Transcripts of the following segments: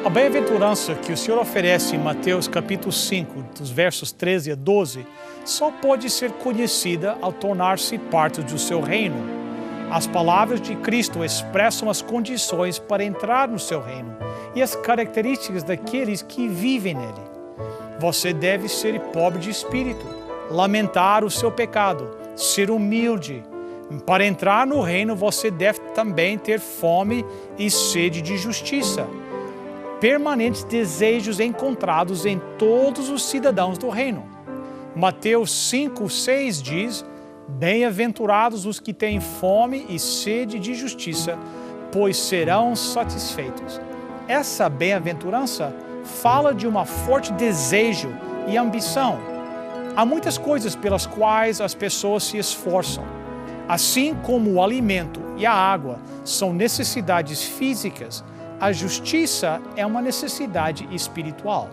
A bem-aventurança que o Senhor oferece em Mateus capítulo 5, dos versos 13 a 12, só pode ser conhecida ao tornar-se parte do seu reino. As palavras de Cristo expressam as condições para entrar no seu reino e as características daqueles que vivem nele. Você deve ser pobre de espírito, lamentar o seu pecado, ser humilde. Para entrar no reino, você deve também ter fome e sede de justiça. Permanentes desejos encontrados em todos os cidadãos do reino. Mateus 5:6 diz: bem-aventurados os que têm fome e sede de justiça, pois serão satisfeitos. Essa bem-aventurança fala de um forte desejo e ambição. Há muitas coisas pelas quais as pessoas se esforçam. Assim como o alimento e a água são necessidades físicas, a justiça é uma necessidade espiritual.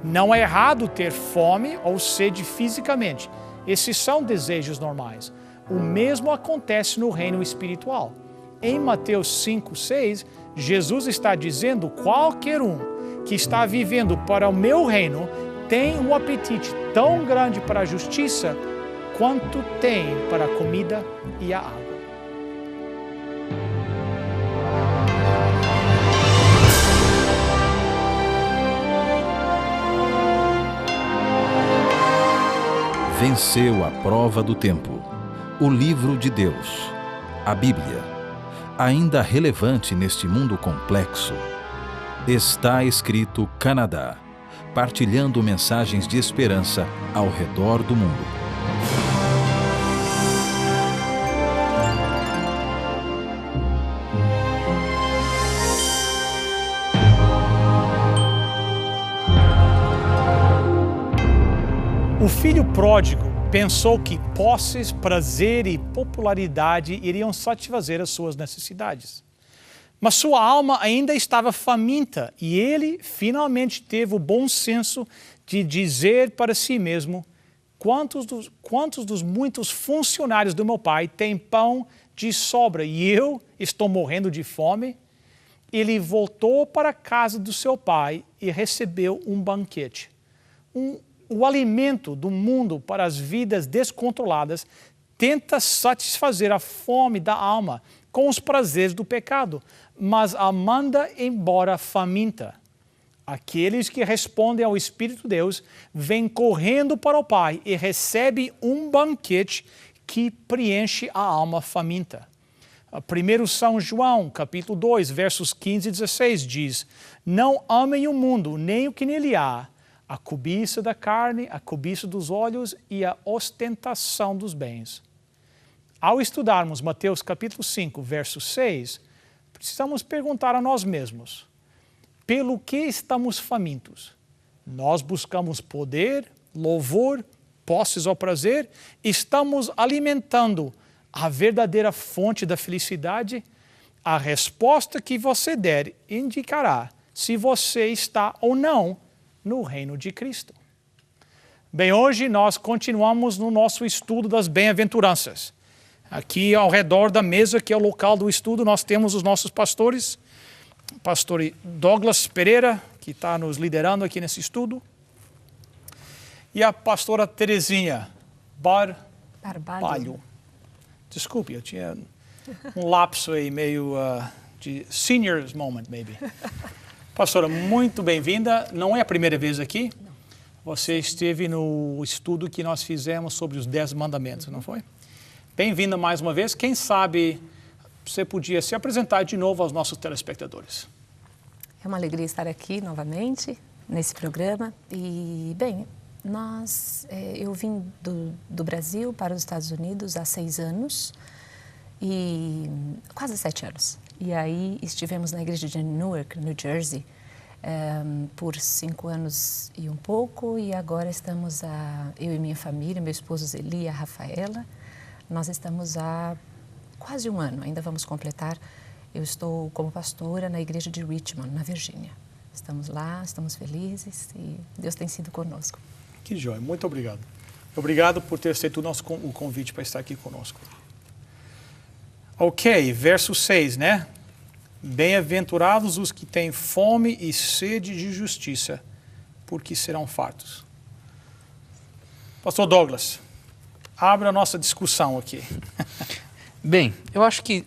Não é errado ter fome ou sede fisicamente. Esses são desejos normais. O mesmo acontece no reino espiritual. Em Mateus 5:6, Jesus está dizendo: qualquer um que está vivendo para o meu reino tem um apetite tão grande para a justiça quanto tem para a comida e a água. Venceu a prova do tempo. O livro de Deus, a Bíblia, ainda relevante neste mundo complexo. Está escrito Canadá, partilhando mensagens de esperança ao redor do mundo. O filho pródigo pensou que posses, prazer e popularidade iriam satisfazer as suas necessidades. Mas sua alma ainda estava faminta e ele finalmente teve o bom senso de dizer para si mesmo: quantos dos muitos funcionários do meu pai têm pão de sobra e eu estou morrendo de fome? Ele voltou para a casa do seu pai e recebeu um banquete. O alimento do mundo para as vidas descontroladas tenta satisfazer a fome da alma com os prazeres do pecado, mas a manda embora faminta. Aqueles que respondem ao Espírito de Deus vêm correndo para o Pai e recebem um banquete que preenche a alma faminta. 1 São João, capítulo 2, versos 15 e 16 diz: não amem o mundo, nem o que nele há, a cobiça da carne, a cobiça dos olhos e a ostentação dos bens. Ao estudarmos Mateus capítulo 5, verso 6, precisamos perguntar a nós mesmos: pelo que estamos famintos? Nós buscamos poder, louvor, posses ou prazer? Estamos alimentando a verdadeira fonte da felicidade? A resposta que você der indicará se você está ou não no reino de Cristo. Bem, hoje nós continuamos no nosso estudo das bem-aventuranças. Aqui ao redor da mesa, que é o local do estudo, nós temos os nossos pastores. O pastor Douglas Pereira, que está nos liderando aqui nesse estudo. E a pastora Terezinha Barbalho. Desculpe, eu tinha um lapso aí meio de seniors moment, maybe. Pastora, muito bem-vinda. Não é a primeira vez aqui? Não. Você esteve no estudo que nós fizemos sobre os 10 mandamentos, não foi? Bem-vinda mais uma vez. Quem sabe você podia se apresentar de novo aos nossos telespectadores. É uma alegria estar aqui novamente nesse programa. E, bem, eu vim do Brasil para os Estados Unidos há 6 anos, e quase 7 anos. E aí estivemos na igreja de Newark, New Jersey, por 5 anos e um pouco, e agora estamos, eu e minha família, meu esposo Zeli e a Rafaela, nós estamos há quase 1 ano, ainda vamos completar. Eu estou como pastora na igreja de Richmond, na Virgínia. Estamos lá, estamos felizes e Deus tem sido conosco. Que joia, muito obrigado. Obrigado por ter aceito o convite para estar aqui conosco. Ok, verso 6, né? Bem-aventurados os que têm fome e sede de justiça, porque serão fartos. Pastor Douglas, abra a nossa discussão aqui. Bem, eu acho que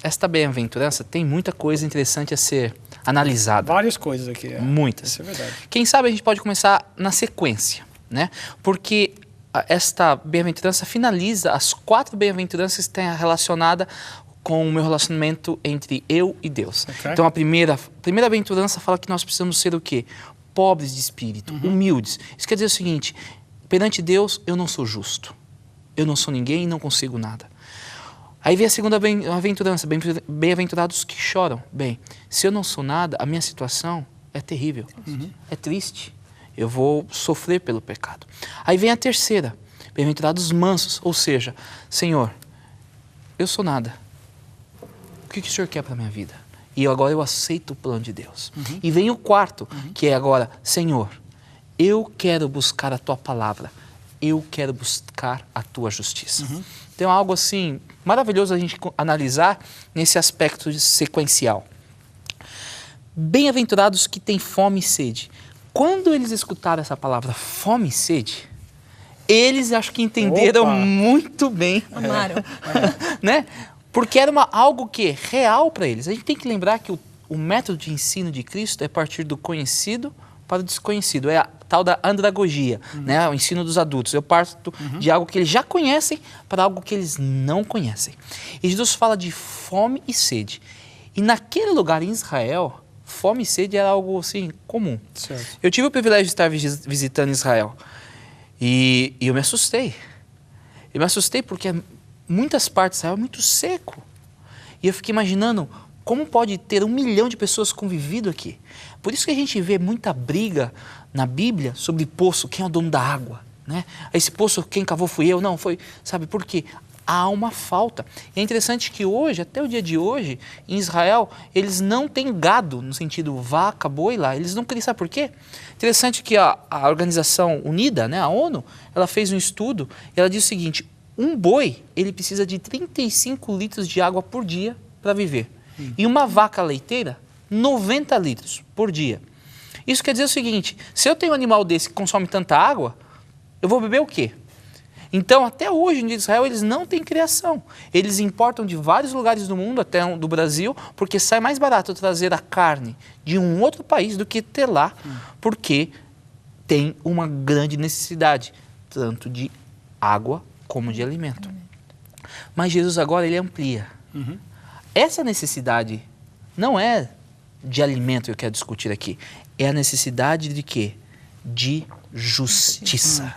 esta bem-aventurança tem muita coisa interessante a ser analisada. Várias coisas aqui. Muitas. Isso é verdade. Quem sabe a gente pode começar na sequência, né? Porque esta bem-aventurança finaliza as 4 bem-aventuranças que estão relacionadas com o meu relacionamento entre eu e Deus. Okay. Então a primeira bem-aventurança fala que nós precisamos ser o quê? Pobres de espírito, humildes. Isso quer dizer o seguinte, perante Deus eu não sou justo. Eu não sou ninguém e não consigo nada. Aí vem a segunda bem-aventurança, bem-aventurados que choram. Bem, se eu não sou nada, a minha situação é terrível, é triste. Eu vou sofrer pelo pecado. Aí vem a terceira, bem-aventurados mansos, ou seja, Senhor, eu sou nada. O que o Senhor quer para a minha vida? E agora eu aceito o plano de Deus. E vem o quarto, que é agora, Senhor, eu quero buscar a Tua palavra. Eu quero buscar a Tua justiça. Então é algo assim, maravilhoso a gente analisar nesse aspecto sequencial. Bem-aventurados que têm fome e sede. Quando eles escutaram essa palavra fome e sede, eles acho que entenderam muito bem. Amaram. Né? Porque era algo que é real para eles. A gente tem que lembrar que o método de ensino de Cristo é partir do conhecido para o desconhecido. É a tal da andragogia, né? O ensino dos adultos. Eu parto de algo que eles já conhecem para algo que eles não conhecem. E Jesus fala de fome e sede. E naquele lugar em Israel, fome e sede era algo assim comum. Certo. Eu tive o privilégio de estar visitando Israel e eu me assustei. Eu me assustei porque muitas partes de Israel é muito seco. E eu fiquei imaginando como pode ter 1 milhão de pessoas convivido aqui. Por isso que a gente vê muita briga na Bíblia sobre poço, quem é o dono da água, né? Esse poço, quem cavou fui eu, não, foi, sabe por quê? Há uma falta. E é interessante que hoje, até o dia de hoje, em Israel, eles não têm gado, no sentido vaca, boi lá, eles não querem, sabe por quê? Interessante que a Organização Unida, né, a ONU, ela fez um estudo e ela diz o seguinte, um boi, ele precisa de 35 litros de água por dia para viver. E uma vaca leiteira, 90 litros por dia. Isso quer dizer o seguinte, se eu tenho um animal desse que consome tanta água, eu vou beber o quê? Então, até hoje, em Israel, eles não têm criação. Eles importam de vários lugares do mundo, até do Brasil, porque sai mais barato trazer a carne de um outro país do que ter lá, porque tem uma grande necessidade, tanto de água como de alimento. Mas Jesus agora, ele amplia. Essa necessidade não é de alimento que eu quero discutir aqui. É a necessidade de quê? De justiça.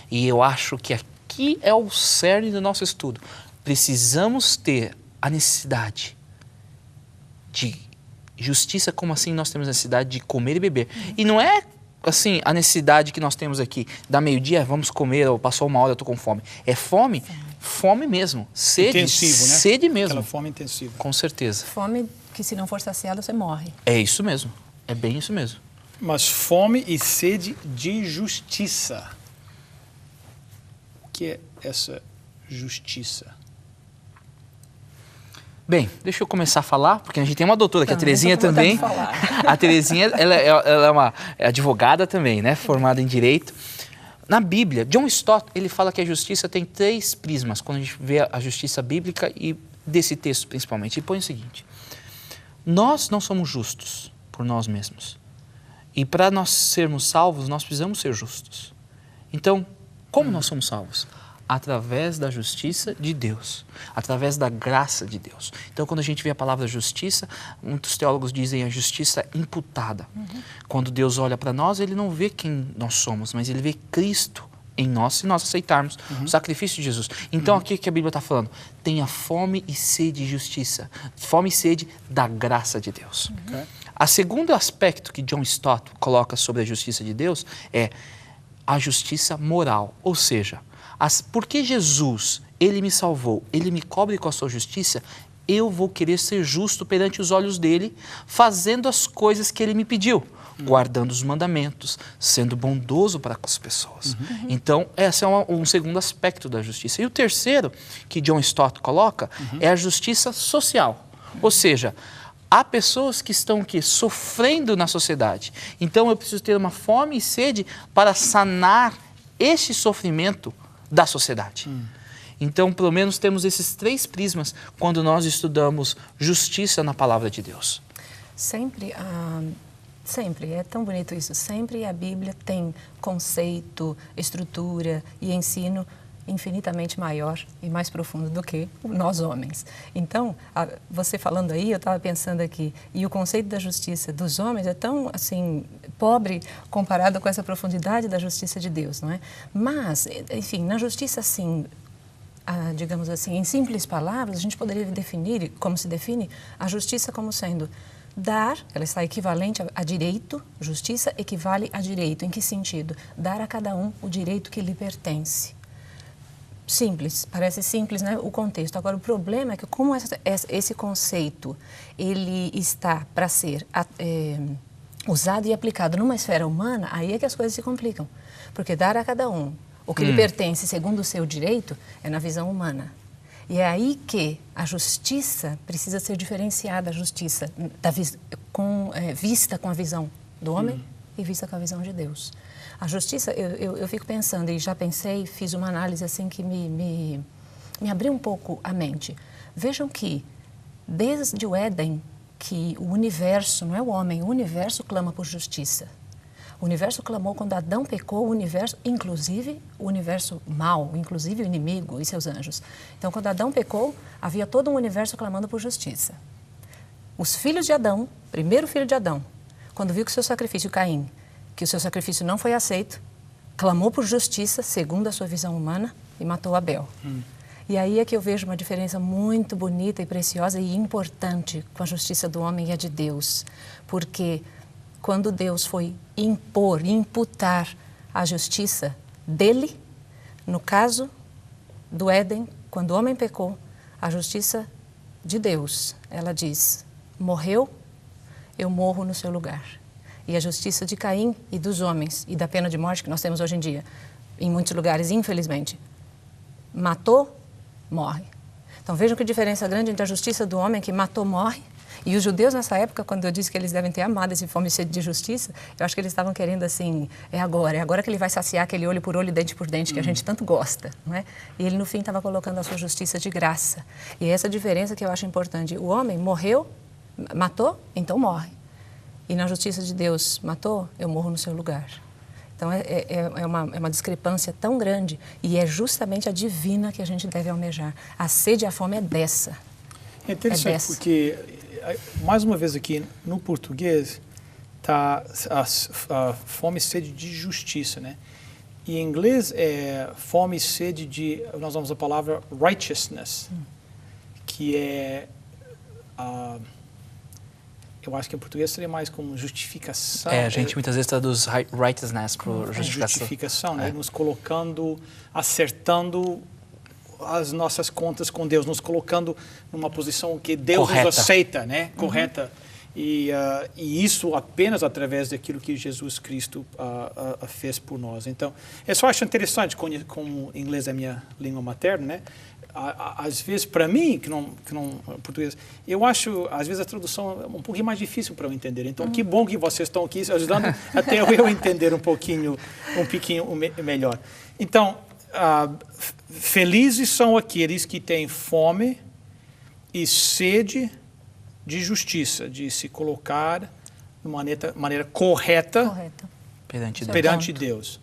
E eu acho que aqui é o cerne do nosso estudo. Precisamos ter a necessidade de justiça, como assim nós temos a necessidade de comer e beber. E não é assim a necessidade que nós temos aqui, da meio-dia, vamos comer, ou passou 1 hora, eu estou com fome. É fome? Fome mesmo. Sede, intensivo, né? Sede mesmo. Aquela fome intensiva. Com certeza. Fome que se não for saciada, você morre. É isso mesmo. É bem isso mesmo. Mas fome e sede de justiça. O que é essa justiça? Bem, deixa eu começar a falar, porque a gente tem uma doutora, que é a Terezinha tô com vontade também. de falar. A Terezinha, ela é uma advogada também, né? Formada em Direito. Na Bíblia, John Stott, ele fala que a justiça tem 3 prismas, quando a gente vê a justiça bíblica e desse texto principalmente. Ele põe o seguinte, nós não somos justos por nós mesmos. E para nós sermos salvos, nós precisamos ser justos. Então, como nós somos salvos? Através da justiça de Deus, através da graça de Deus. Então, quando a gente vê a palavra justiça, muitos teólogos dizem a justiça imputada. Quando Deus olha para nós, Ele não vê quem nós somos, mas Ele vê Cristo em nós, se nós aceitarmos o sacrifício de Jesus. Então, aqui que a Bíblia está falando, tenha fome e sede de justiça, fome e sede da graça de Deus. O segundo aspecto que John Stott coloca sobre a justiça de Deus é a justiça moral, ou seja, porque Jesus, Ele me salvou, Ele me cobre com a sua justiça, eu vou querer ser justo perante os olhos dEle, fazendo as coisas que Ele me pediu, guardando os mandamentos, sendo bondoso para com as pessoas. Então, esse é um segundo aspecto da justiça. E o terceiro, que John Stott coloca, é a justiça social. Ou seja, há pessoas que estão aqui sofrendo na sociedade. Então eu preciso ter uma fome e sede para sanar este sofrimento da sociedade. Então, pelo menos temos esses 3 prismas quando nós estudamos justiça na palavra de Deus. Sempre, é tão bonito isso, sempre a Bíblia tem conceito, estrutura e ensino infinitamente maior e mais profundo do que nós homens. Então, você falando aí, eu estava pensando aqui, e o conceito da justiça dos homens é tão, assim, pobre comparado com essa profundidade da justiça de Deus, não é? Mas, enfim, na justiça, assim, digamos assim, em simples palavras, a gente poderia definir, como se define, a justiça como sendo dar, ela está equivalente a direito, justiça equivale a direito. Em que sentido? Dar a cada um o direito que lhe pertence. Simples, parece simples, né, o contexto. Agora, o problema é que como esse conceito ele está para ser usado e aplicado numa esfera humana, aí é que as coisas se complicam. Porque dar a cada um o que lhe pertence segundo o seu direito é na visão humana. E é aí que a justiça precisa ser diferenciada, a justiça vista com a visão do homem e vista com a visão de Deus. A justiça, eu fico pensando, e já pensei, fiz uma análise assim que me abriu um pouco a mente. Vejam que, desde o Éden, que o universo, não é o homem, o universo clama por justiça. O universo clamou quando Adão pecou, o universo, inclusive o universo mau, inclusive o inimigo e seus anjos. Então, quando Adão pecou, havia todo um universo clamando por justiça. Os filhos de Adão, primeiro filho de Adão, quando viu que o seu sacrifício, Caim, que o seu sacrifício não foi aceito, clamou por justiça, segundo a sua visão humana, e matou Abel. E aí é que eu vejo uma diferença muito bonita e preciosa e importante com a justiça do homem e a de Deus. Porque quando Deus foi imputar a justiça dele, no caso do Éden, quando o homem pecou, a justiça de Deus, ela diz, morreu, eu morro no seu lugar. E a justiça de Caim e dos homens, e da pena de morte que nós temos hoje em dia, em muitos lugares, infelizmente, matou, morre. Então vejam que diferença grande entre a justiça do homem que matou, morre, e os judeus nessa época, quando eu disse que eles devem ter amado esse fome e sede de justiça, eu acho que eles estavam querendo assim, é agora que ele vai saciar aquele olho por olho, dente por dente, que a gente tanto gosta, não é? E ele no fim estava colocando a sua justiça de graça. E é essa diferença que eu acho importante. O homem morreu, matou, então morre. E na justiça de Deus, matou, eu morro no seu lugar. Então, é uma discrepância tão grande e é justamente a divina que a gente deve almejar. A sede e a fome é dessa. É interessante porque, mais uma vez aqui, no português, está a fome e sede de justiça, né? E em inglês é fome e sede de, nós usamos a palavra righteousness, que é... eu acho que em português seria mais como justificação. A gente muitas vezes traduz righteousness por justificação. Justificação, né? Nos colocando, acertando as nossas contas com Deus, nos colocando numa posição que Deus nos aceita, né? Correta. E isso apenas através daquilo que Jesus Cristo fez por nós. Então, eu só acho interessante, como inglês é minha língua materna, né? Às vezes, para mim, que não português, eu acho, às vezes, a tradução é um pouquinho mais difícil para eu entender. Então, que bom que vocês estão aqui ajudando até eu entender um pouquinho melhor. Então, felizes são aqueles que têm fome e sede de justiça, de se colocar de maneira correta perante Deus.